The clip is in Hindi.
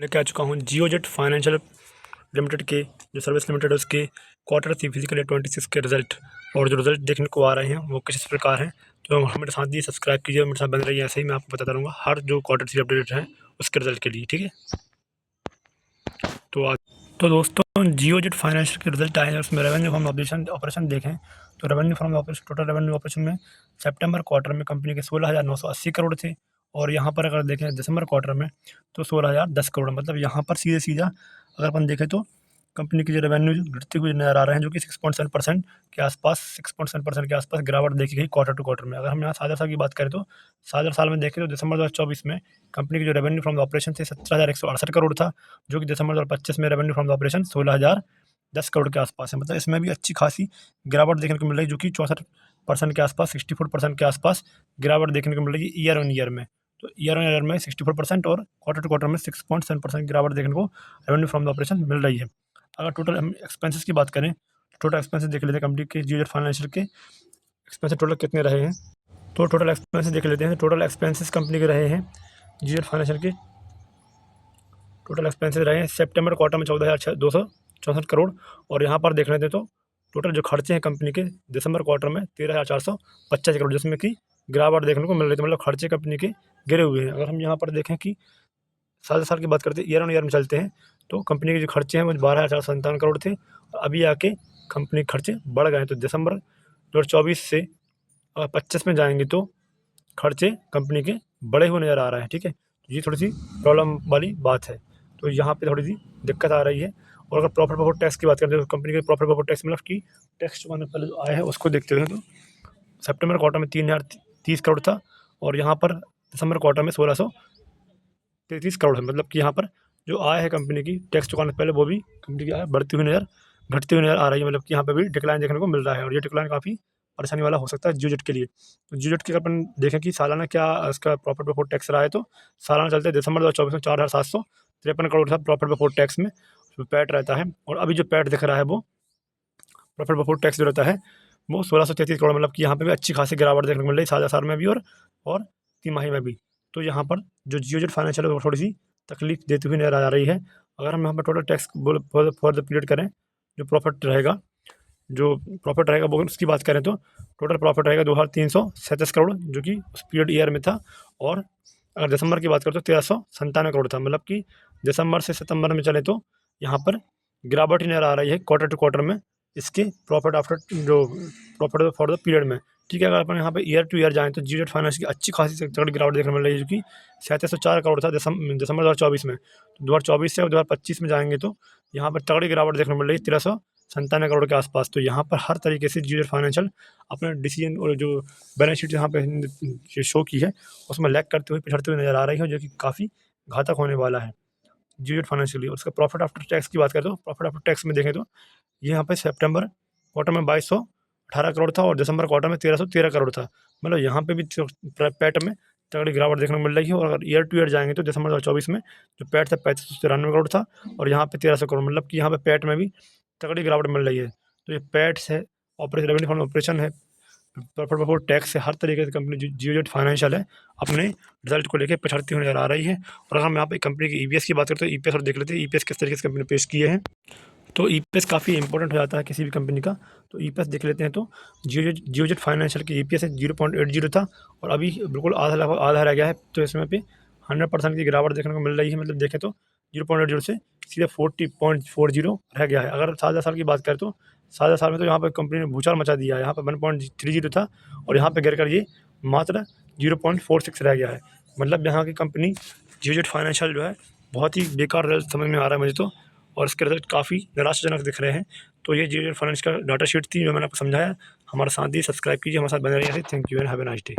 लेके आ चुका हूँ जियोजेट फाइनेंशियल लिमिटेड के जो सर्विस लिमिटेड है उसके क्वार्टर 3 फिजिकल ईयर 26 के रिजल्ट और जो रिजल्ट देखने को आ रहे हैं वो किस प्रकार हैं। तो मेरे साथ ही सब्सक्राइब कीजिए, मेरे साथ बन रही है, ऐसे ही मैं आपको बताता रहूँगा हर जो क्वार्टर 3 अपडेट है उसके रिजल्ट के लिए, ठीक है। तो दोस्तों जियोजेट फाइनेंशियल के रिजल्ट आए हैं, उसमें रेवेन्यू फ्रॉम ऑपरेशन देखें तो revenue from operation, total revenue operation में सितंबर क्वार्टर में कंपनी के 16,980 करोड़ थे। और यहाँ पर अगर देखें दिसंबर क्वार्टर में तो 16,010 करोड़। मतलब यहाँ पर सीधा अगर अपन देखें तो कंपनी की जो रेवेन्यू घटते हुए नजर आ रहे हैं, जो कि 6.7% के आसपास 6.7% के आसपास गिरावट देखी गई क्वार्टर टू क्वार्टर में। अगर हम यहाँ साझा साल की बात करें तो साझा साल में देखें तो दिसंबर 2024 में कंपनी की जो रेवेन्यू फ्रॉम ऑपरेशन थे 17,168 करोड़ था, जो कि दिसंबर 2025 में रेवेन्यू फ्रॉम ऑपरेशन 16,010 करोड़ के आसपास है। मतलब इसमें भी अच्छी खासी गिरावट देखने को मिल रही है, जो कि 64% के आसपास 64% के आसपास गिरावट देखने को मिल रही है ईयर ऑन ईयर में। तो ईयर ऑन ईयर में 64% और क्वार्टर टू क्वार्टर में 6.7% गिरावट देखने को रेवेन्यू फ्रॉम ऑपरेशन मिल रही है। अगर टोटल हम एक्सपेंसेस की बात करें, टोटल एक्सपेंसेस देख लेते हैं कंपनी के जियोजेट फाइनेंशियल के एक्सपेंसेस टोटल कितने रहे हैं। तो टोटल एक्सपेंसेस देख लेते हैं। टोटल एक्सपेंसेस कंपनी के रहे हैं जियोजेट फाइनेंशियल के, टोटल एक्सपेंसेस रहे हैं सितंबर क्वार्टर में 14,264 करोड़। और यहाँ पर देख लेते हैं तो टोटल जो खर्चे हैं कंपनी के दिसंबर क्वार्टर में 13,485 करोड़, जिसमें कि गिरावट देखने को मिल रही थी। मतलब खर्चे कंपनी के गिरे हुए हैं। अगर हम यहाँ पर देखें कि साल साल की बात करते हैं, ईयर ऑन ईयर में चलते हैं, तो कंपनी के जो खर्चे हैं वो 12,457 करोड़ थे और अभी आके कंपनी के खर्चे बढ़ गए हैं। तो दिसंबर 2024 से 25 में जाएंगे तो खर्चे कंपनी के बड़े हुए नज़र आ रहे हैं, ठीक है। तो ये थोड़ी सी प्रॉब्लम वाली बात है, तो यहाँ पे थोड़ी सी दिक्कत आ रही है। और अगर प्रॉफिट बिफोर टैक्स की बात करें तो कंपनी के प्रॉफिट बिफोर टैक्स मतलब कि टैक्स जो पहले जो आया है उसको देखते हैं तो सितंबर क्वार्टर में 3,030 करोड़ था और यहाँ पर दिसंबर क्वार्टर में 1,633 करोड़ है। मतलब कि यहाँ पर जो आय है कंपनी की टैक्स चुकाने से पहले वो भी कंपनी की आय घटती हुई नज़र आ रही है। मतलब कि यहाँ पे भी डिक्लाइन देखने को मिल रहा है और ये डिक्लाइन काफ़ी परेशानी वाला हो सकता है जियोजेट के लिए। तो जियोजेट की अगर अपन देखें कि सालाना क्या इसका प्रॉफिट बिफोर टैक्स रहा है, तो सालाना चलते हैं दिसंबर 2024 में 4,753 करोड़ था प्रॉफिट बिफोर टैक्स में जो पैट रहता है। और अभी जो पैट दिख रहा है वो प्रॉफिट बिफोर टैक्स जो रहता है वो 1,633 करोड़। मतलब कि यहाँ पे भी अच्छी खासी गिरावट देखने को मिल रही है साझा साल में भी और तिमाही में भी। तो यहाँ पर जो जियोजेट फाइनेंशियल है वो थोड़ी सी तकलीफ देती हुई नजर आ रही है। अगर हम यहाँ पर total tax for the period करें, जो प्रॉफिट रहेगा वो उसकी बात करें तो टोटल प्रॉफिट रहेगा 2,337 करोड़, जो कि उस पीरियड ईयर में था। और अगर दिसंबर की बात करें तो 1,397 करोड़ था। मतलब कि दिसंबर से सितंबर में चले तो यहाँ पर गिरावट ही नजर आ रही है क्वार्टर टू क्वार्टर में इसके प्रॉफिट फॉर द पीरियड में, ठीक है। अगर अपन यहाँ पे ईयर टू ईयर जाएँ तो जियोजेट फाइनेंस की अच्छी खासी तगड़ी गिरावट देखने को मिल रही है, जो कि 3,704 करोड़ था दिसंबर 2024 में। 2024 से 2025 में जाएंगे तो यहाँ पर तगड़ी गिरावट देखने को मिल रही है 1,397 करोड़ के आसपास। तो यहाँ पर हर तरीके से जियोजेट फाइनेंशियल अपने डिसीजन और जो बैलेंस शीट यहाँ पे शो की है उसमें लैग करते हुए पिछड़ते हुए नजर आ रही है, जो कि काफ़ी घातक होने वाला है जियोजेट फाइनेंशियली। और उसका प्रॉफिट आफ्टर टैक्स की बात करें तो प्रॉफिट आफ्टर टैक्स में देखें तो यहाँ पे सितंबर क्वार्टर में 2,218 करोड़ था और दिसंबर क्वार्टर में 1,313 करोड़ था। मतलब यहाँ पे भी पैट में तगड़ी गिरावट देखने को मिल रही है। और अगर ईयर टू ईयर जाएंगे तो दिसंबर 2024 में जो पैट था 3,593 करोड़ था और यहाँ पे 1,300 करोड़। मतलब कि यहाँ पे पैट में भी तगड़ी गिरावट मिल रही है। तो ये पैट्स है, ऑपरेशन रेवेन्यू फ्रॉम ऑपरेशन है, प्रॉफिट बिफोर टैक्स से हर तरीके से कंपनी जियोजेट फाइनेंशियल है अपने रिजल्ट को लेकर पिछड़ती हुई नजर आ रही है। और अगर हम यहाँ पे कंपनी की ईपीएस की बात करते हैं, ईपीएस और देख लेते हैं ईपीएस किस तरीके से कंपनी ने पेश किए हैं। तो ईपीएस काफ़ी इंपॉर्टेंट हो जाता है किसी भी कंपनी का। तो ईपीएस देख लेते हैं तो जियोजेट फाइनेंशियल की ईपीएस 0.80 था और अभी बिल्कुल आधा रह गया है। तो इसमें पे 100% की गिरावट देखने को मिल रही है। मतलब देखें तो 0.80 से सीधे 40.40 रह गया है। अगर साझा साल की बात करें तो साझा साल में तो यहाँ पर कंपनी ने भूचाल मचा दिया है। यहाँ पर 1.30 था और यहाँ पर गिर कर ये मात्र 0.46 रह गया है। मतलब यहाँ की कंपनी जियोजेट फाइनेंशियल जो है बहुत ही बेकार रिजल्ट समझ में आ रहा है मुझे तो, और इसके रिजल्ट काफ़ी निराशाजनक दिख रहे हैं। तो ये जियोजेट फाइनेंस का डाटा शीट थी जो मैंने आपको समझाया। हमारे साथ ही सब्सक्राइब कीजिए, हमारे साथ बने रहिए। Thank you and have a nice day.